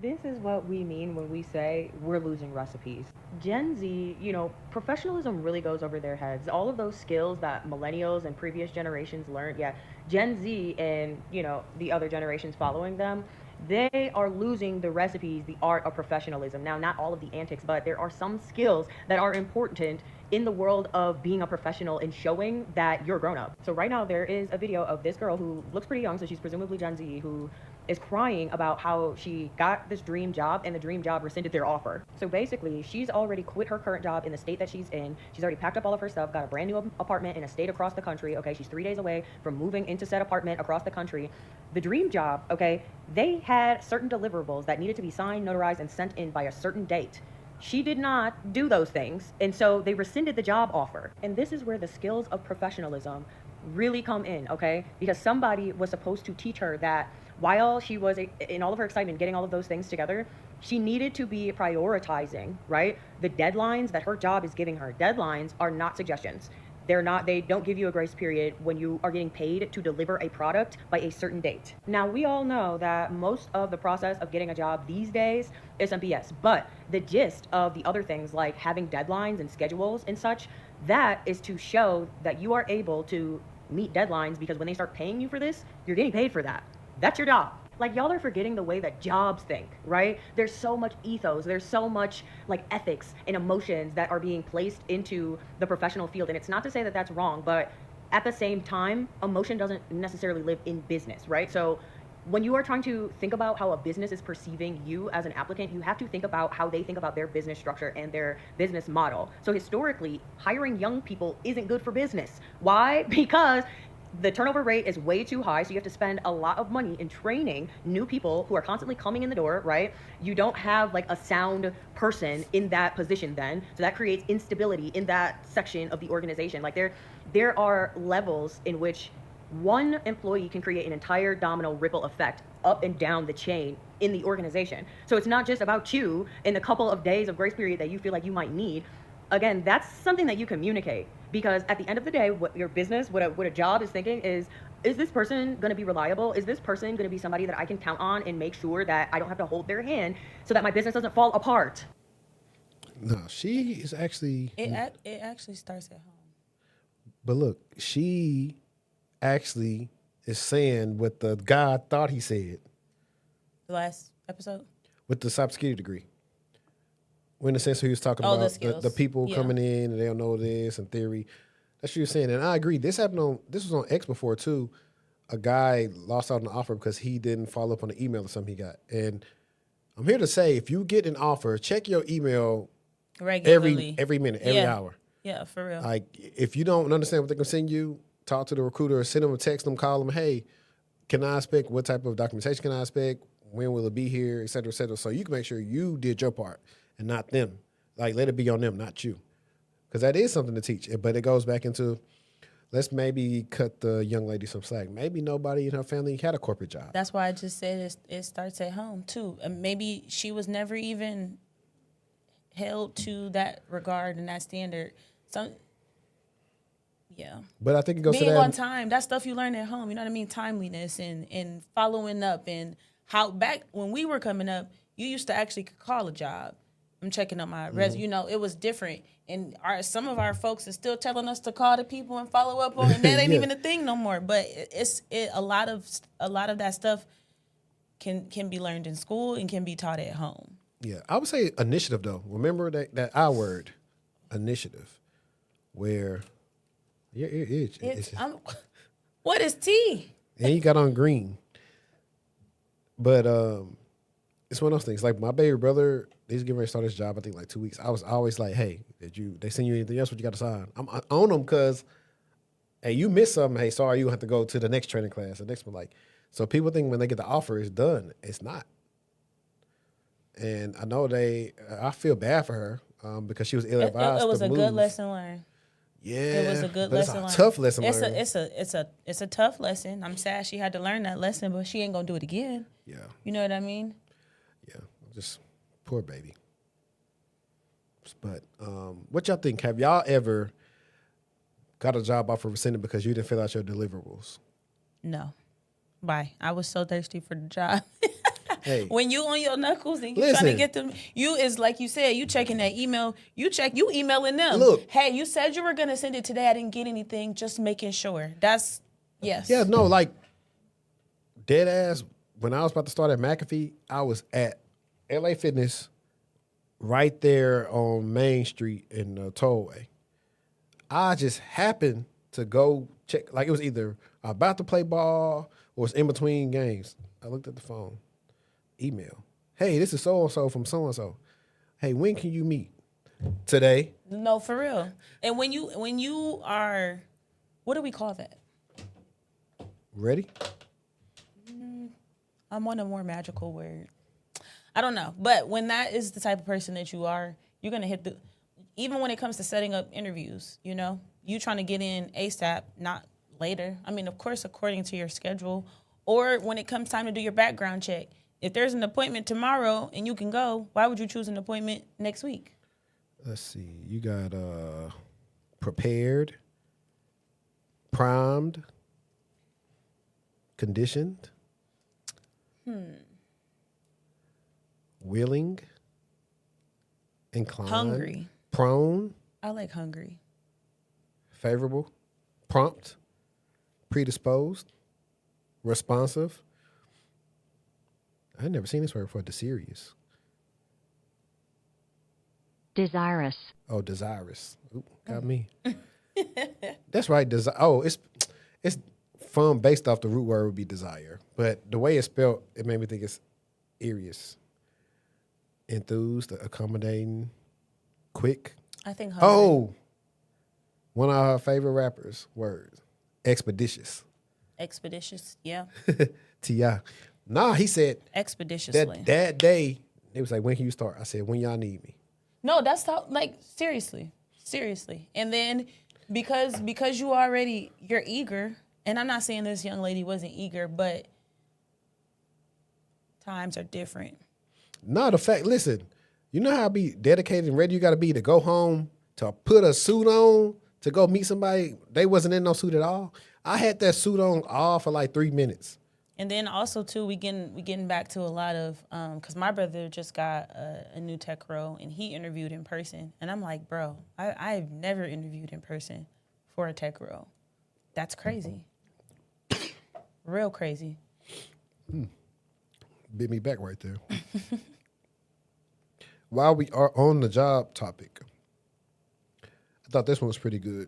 This is what we mean when we say we're losing recipes. Gen Z, professionalism really goes over their heads. All of those skills that millennials and previous generations learned, yeah, Gen Z and, the other generations following them, they are losing the recipes, the art of professionalism. Now, not all of the antics, but there are some skills that are important in the world of being a professional and showing that you're a grown up. So right now there is a video of this girl who looks pretty young, so she's presumably Gen Z, who is crying about how she got this dream job and the dream job rescinded their offer. So basically, she's already quit her current job in the state that she's in. She's already packed up all of her stuff, got a brand new apartment in a state across the country. Okay, she's 3 days away from moving into said apartment across the country. The dream job, okay, they had certain deliverables that needed to be signed, notarized, and sent in by a certain date. She did not do those things, and so they rescinded the job offer. And this is where the skills of professionalism really come in, okay? Because somebody was supposed to teach her that while she was in all of her excitement getting all of those things together, she needed to be prioritizing, right? The deadlines that her job is giving her. Deadlines are not suggestions. They don't give you a grace period when you are getting paid to deliver a product by a certain date. Now, we all know that most of the process of getting a job these days is some BS, but the gist of the other things like having deadlines and schedules and such, that is to show that you are able to meet deadlines, because when they start paying you for this, you're getting paid for that. That's your job. Like, y'all are forgetting the way that jobs think, right? There's so much ethos, there's so much like ethics and emotions that are being placed into the professional field. And it's not to say that that's wrong, but at the same time, emotion doesn't necessarily live in business, right? So when you are trying to think about how a business is perceiving you as an applicant, you have to think about how they think about their business structure and their business model. So historically, hiring young people isn't good for business. Why? Because the turnover rate is way too high, so you have to spend a lot of money in training new people who are constantly coming in the door, right? You don't have like a sound person in that position then, so that creates instability in that section of the organization. Like there are levels in which one employee can create an entire domino ripple effect up and down the chain in the organization. So it's not just about you in the couple of days of grace period that you feel like you might need. Again, that's something that you communicate, because at the end of the day, what your business, what a job is thinking is this person going to be reliable? Is this person going to be somebody that I can count on and make sure that I don't have to hold their hand so that my business doesn't fall apart? No, she is actually. It actually starts at home. But look, she actually is saying what the guy thought he said The last episode. with the cybersecurity degree. When in the sense he was talking Oh, the about the skills. people Yeah. coming in and they don't know this and theory. That's what you're saying. And I agree. This was on X before too. A guy lost out on the offer because he didn't follow up on the email or something he got. And I'm here to say, if you get an offer, check your email Regularly. every minute, every Yeah. hour. Yeah, for real. Like if you don't understand what they're gonna send you, talk to the recruiter, send them a text, them, call them, hey, can I expect what type of documentation can I expect? When will it be here, et cetera, et cetera. So you can make sure you did your part and not them. Like let it be on them, not you. Because that is something to teach. But it goes back into let's maybe cut the young lady some slack. Maybe nobody in her family had a corporate job. That's why I just said it starts at home too. And maybe she was never even held to that regard and that standard. Some, yeah. But I think it goes to Being on that. time, that stuff you learn at home. You know what I mean? Timeliness and following up, and how back when we were coming up, you used to actually call a job. I'm checking up my resume. You know, it was different. And some of our folks are still telling us to call the people and follow up on, and that ain't Yeah. even a thing no more. But a lot of that stuff can be learned in school and can be taught at home. Yeah, I would say initiative though. Remember that I word, initiative, where What is tea? and he got on green. But it's one of those things. Like my baby brother, he's getting ready to start his job. I think like 2 weeks. I was always like, "Hey, they send you anything else? What you got to sign?" I own them because, hey, you miss something. Hey, sorry, you have to go to the next training class. The next one, like, so people think when they get the offer, it's done. It's not. And I know I feel bad for her because she was ill It, advised it was to a move. good lesson learned. Yeah, It was a good but lesson it's a learned. tough lesson It's learned. it's a tough lesson. I'm sad she had to learn that lesson, but she ain't gonna do it again. Yeah, You know what I mean? yeah, just poor baby. But what y'all think? Have y'all ever got a job offer rescinded because you didn't fill out your deliverables? No. Bye. I was so thirsty for the job. Hey, When you on your knuckles and you trying to listen. get them, you is like you said, you checking that email. You emailing them. Look. Hey, you said you were gonna send it today. I didn't get anything. Just making sure. That's yes. Yeah, no, like dead ass. When I was about to start at McAfee, I was at LA Fitness right there on Main Street in the tollway. I just happened to go check. Like it was either about to play ball or it's in between games. I looked at the phone, email. Hey, this is so and so from so and so. Hey, when can you meet? Today. No, for real. And when you are, what do we call that? Ready? I'm on a more magical word. I don't know. But when that is the type of person that you are, you're going to hit the, even when it comes to setting up interviews, you know, you trying to get in ASAP, not later. I mean, of course, according to your schedule, or when it comes time to do your background check. If there's an appointment tomorrow and you can go, why would you choose an appointment next week? Let's see. You got prepared, primed, conditioned, willing, inclined, Hungry. prone, I like hungry. favorable, prompt, predisposed, responsive. I've never seen this word before. Desirous. desirous, Oh, desirous. Ooh, got me. That's right. It's from based off the root word would be desire, but the way it's spelled, it made me think it's earious, enthused, accommodating, quick. I think hungry. Oh, one of our favorite rappers' words, expeditious. Expeditious. Yeah. T.I. Nah, he said Expeditiously. that day, they was like, when can you start? I said, when y'all need me. No, that's how, like, seriously. And then because you're eager, and I'm not saying this young lady wasn't eager, but times are different. No, the fact, listen, you know how be dedicated and ready you got to be to go home, to put a suit on, to go meet somebody. They wasn't in no suit at all. I had that suit on all for like 3 minutes. And then also too, we getting back to a lot of because my brother just got a new tech role and he interviewed in person, and I'm like, bro, I've never interviewed in person for a tech role. That's crazy, real crazy. Bit me back right there. While we are on the job topic, I thought this one was pretty good.